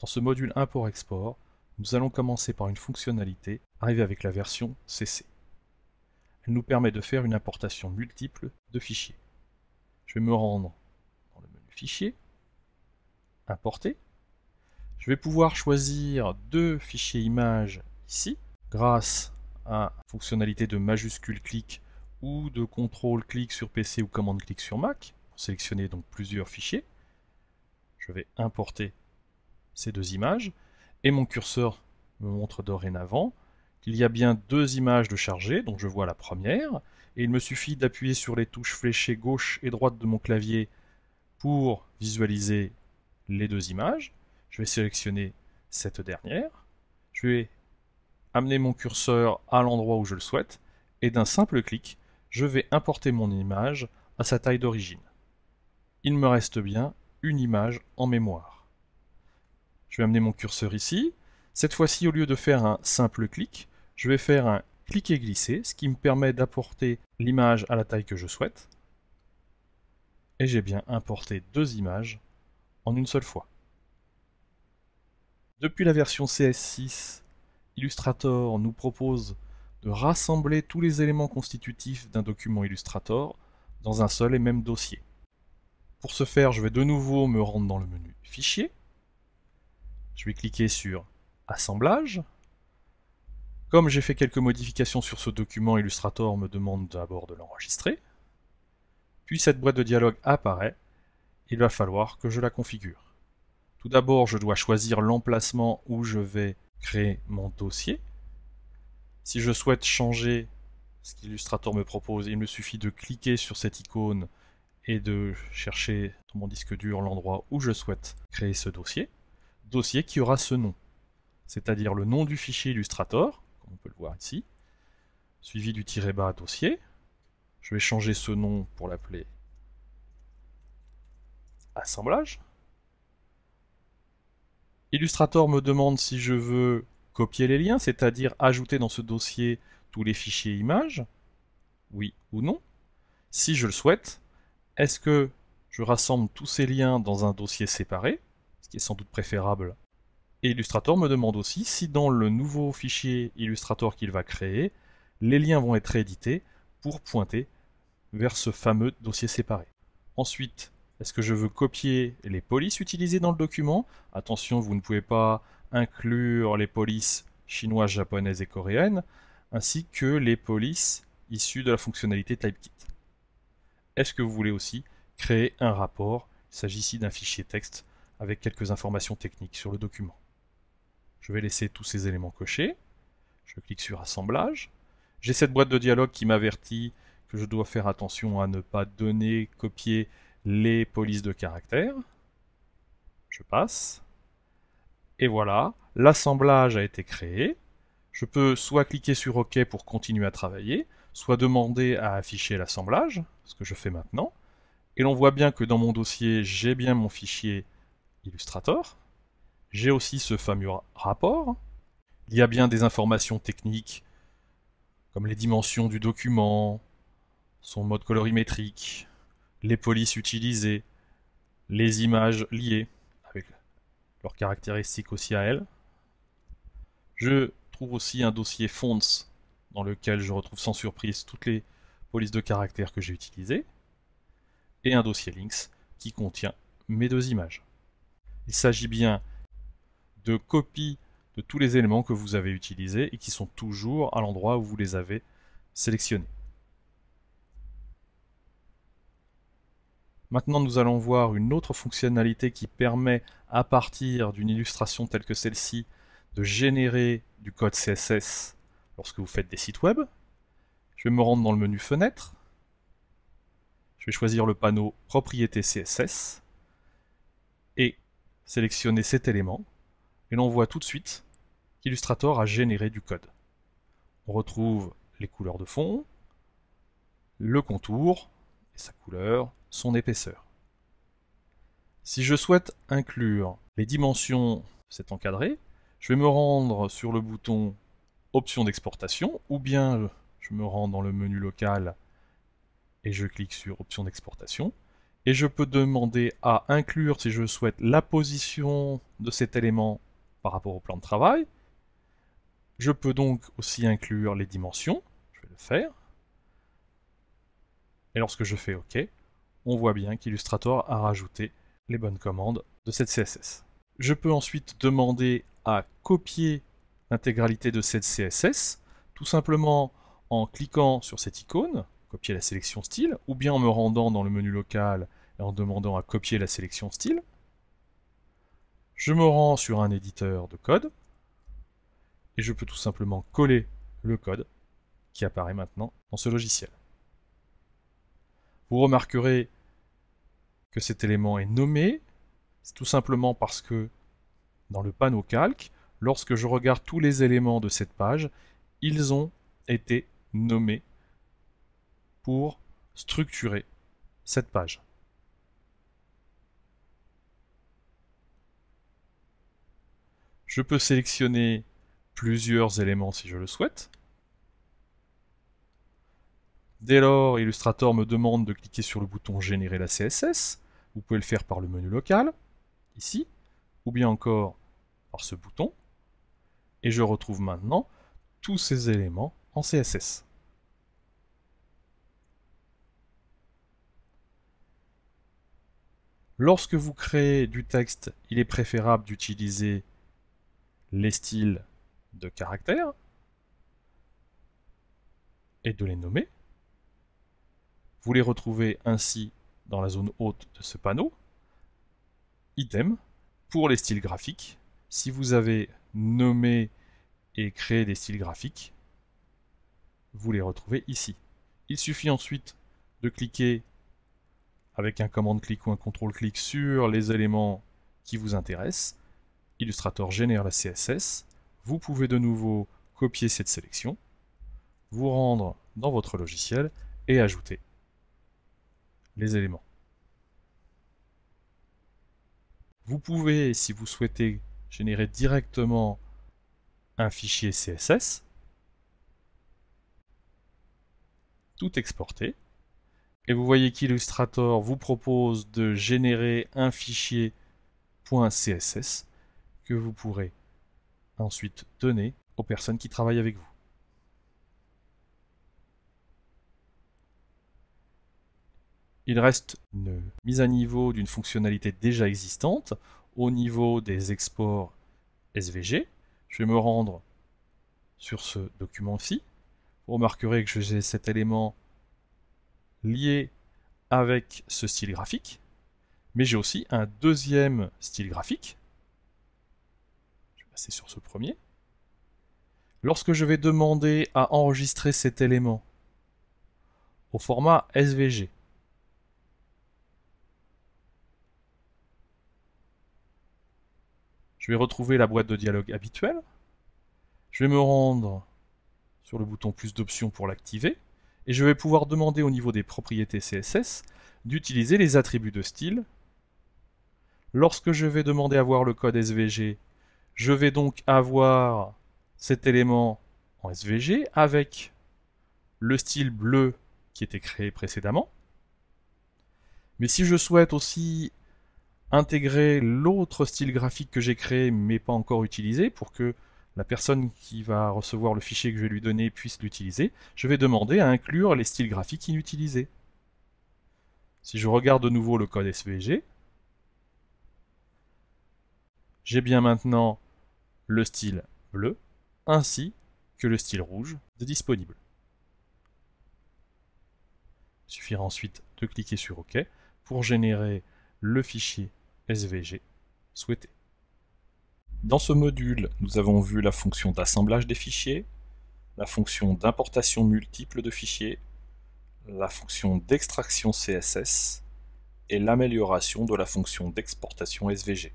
Dans ce module import-export, nous allons commencer par une fonctionnalité arrivée avec la version CC. Elle nous permet de faire une importation multiple de fichiers. Je vais me rendre dans le menu Fichier, Importer. Je vais pouvoir choisir deux fichiers images ici, grâce à la fonctionnalité de majuscule clic ou de contrôle clic sur PC ou commande clic sur Mac, pour sélectionner donc plusieurs fichiers. Je vais importer ces deux images, et mon curseur me montre dorénavant qu'il y a bien deux images de charger, donc je vois la première, et il me suffit d'appuyer sur les touches fléchées gauche et droite de mon clavier pour visualiser les deux images. Je vais sélectionner cette dernière, je vais amener mon curseur à l'endroit où je le souhaite, et d'un simple clic, je vais importer mon image à sa taille d'origine. Il me reste bien une image en mémoire. Je vais amener mon curseur ici. Cette fois-ci, au lieu de faire un simple clic, je vais faire un cliquer glisser, ce qui me permet d'apporter l'image à la taille que je souhaite. Et j'ai bien importé deux images en une seule fois. Depuis la version CS6, Illustrator nous propose de rassembler tous les éléments constitutifs d'un document Illustrator dans un seul et même dossier. Pour ce faire, je vais de nouveau me rendre dans le menu Fichier. Je vais cliquer sur Assemblage. Comme j'ai fait quelques modifications sur ce document, Illustrator me demande d'abord de l'enregistrer. Puis cette boîte de dialogue apparaît. Il va falloir que je la configure. Tout d'abord, je dois choisir l'emplacement où je vais créer mon dossier. Si je souhaite changer ce qu'Illustrator me propose, il me suffit de cliquer sur cette icône et de chercher dans mon disque dur l'endroit où je souhaite créer ce dossier. Dossier qui aura ce nom, c'est-à-dire le nom du fichier Illustrator, comme on peut le voir ici, suivi du tiret-bas dossier. Je vais changer ce nom pour l'appeler assemblage. Illustrator me demande si je veux copier les liens, c'est-à-dire ajouter dans ce dossier tous les fichiers images, oui ou non. Si je le souhaite, est-ce que je rassemble tous ces liens dans un dossier séparé, ce qui est sans doute préférable. Et Illustrator me demande aussi si dans le nouveau fichier Illustrator qu'il va créer, les liens vont être édités pour pointer vers ce fameux dossier séparé. Ensuite, est-ce que je veux copier les polices utilisées dans le document? Attention, vous ne pouvez pas inclure les polices chinoises, japonaises et coréennes, ainsi que les polices issues de la fonctionnalité TypeKit. Est-ce que vous voulez aussi créer un rapport? Il s'agit ici d'un fichier texte avec quelques informations techniques sur le document. Je vais laisser tous ces éléments cochés. Je clique sur Assemblage. J'ai cette boîte de dialogue qui m'avertit que je dois faire attention à ne pas donner, copier les polices de caractères. Je passe. Et voilà, l'assemblage a été créé. Je peux soit cliquer sur OK pour continuer à travailler, soit demander à afficher l'assemblage, ce que je fais maintenant. Et l'on voit bien que dans mon dossier, j'ai bien mon fichier Illustrator. J'ai aussi ce fameux rapport. Il y a bien des informations techniques, comme les dimensions du document, son mode colorimétrique, les polices utilisées, les images liées, avec leurs caractéristiques aussi à elles. Je trouve aussi un dossier fonts dans lequel je retrouve sans surprise toutes les polices de caractères que j'ai utilisées, et un dossier links qui contient mes deux images. Il s'agit bien de copies de tous les éléments que vous avez utilisés et qui sont toujours à l'endroit où vous les avez sélectionnés. Maintenant, nous allons voir une autre fonctionnalité qui permet, à partir d'une illustration telle que celle-ci, de générer du code CSS lorsque vous faites des sites web. Je vais me rendre dans le menu Fenêtre. Je vais choisir le panneau Propriétés CSS et sélectionner cet élément. Et l'on voit tout de suite qu'Illustrator a généré du code. On retrouve les couleurs de fond, le contour, et sa couleur, son épaisseur. Si je souhaite inclure les dimensions de cet encadré, je vais me rendre sur le bouton Options d'exportation, ou bien je me rends dans le menu local et je clique sur Options d'exportation, Et je peux demander à inclure, si je souhaite, la position de cet élément par rapport au plan de travail. Je peux donc aussi inclure les dimensions. Je vais le faire. Et lorsque je fais OK, on voit bien qu'Illustrator a rajouté les bonnes commandes de cette CSS. Je peux ensuite demander à copier l'intégralité de cette CSS, tout simplement en cliquant sur cette icône, copier la sélection style, ou bien en me rendant dans le menu local et en demandant à copier la sélection style. Je me rends sur un éditeur de code, et je peux tout simplement coller le code qui apparaît maintenant dans ce logiciel. Vous remarquerez que cet élément est nommé, c'est tout simplement parce que dans le panneau calque, lorsque je regarde tous les éléments de cette page, ils ont été nommés pour structurer cette page. Je peux sélectionner plusieurs éléments si je le souhaite. Dès lors, Illustrator me demande de cliquer sur le bouton Générer la CSS. Vous pouvez le faire par le menu local, ici, ou bien encore par ce bouton. Et je retrouve maintenant tous ces éléments en CSS. Lorsque vous créez du texte, il est préférable d'utiliser les styles de caractères et de les nommer. Vous les retrouvez ainsi dans la zone haute de ce panneau. Idem pour les styles graphiques. Si vous avez nommé et créé des styles graphiques, vous les retrouvez ici. Il suffit ensuite de cliquer avec un commande-clic ou un contrôle-clic sur les éléments qui vous intéressent. Illustrator génère la CSS. Vous pouvez de nouveau copier cette sélection, vous rendre dans votre logiciel et ajouter les éléments. Vous pouvez, si vous souhaitez, générer directement un fichier CSS, tout exporter, et vous voyez qu'Illustrator vous propose de générer un fichier .css que vous pourrez ensuite donner aux personnes qui travaillent avec vous. Il reste une mise à niveau d'une fonctionnalité déjà existante au niveau des exports SVG. Je vais me rendre sur ce document-ci. Vous remarquerez que j'ai cet élément lié avec ce style graphique, mais j'ai aussi un deuxième style graphique. Je vais passer sur ce premier. Lorsque je vais demander à enregistrer cet élément au format SVG, je vais retrouver la boîte de dialogue habituelle. Je vais me rendre sur le bouton plus d'options pour l'activer. Et je vais pouvoir demander au niveau des propriétés CSS d'utiliser les attributs de style. Lorsque je vais demander à voir le code SVG, je vais donc avoir cet élément en SVG avec le style bleu qui était créé précédemment. Mais si je souhaite aussi intégrer l'autre style graphique que j'ai créé mais pas encore utilisé pour que la personne qui va recevoir le fichier que je vais lui donner puisse l'utiliser, je vais demander à inclure les styles graphiques inutilisés. Si je regarde de nouveau le code SVG, j'ai bien maintenant le style bleu ainsi que le style rouge de disponible. Il suffira ensuite de cliquer sur OK pour générer le fichier SVG souhaité. Dans ce module, nous avons vu la fonction d'assemblage des fichiers, la fonction d'importation multiple de fichiers, la fonction d'extraction CSS et l'amélioration de la fonction d'exportation SVG.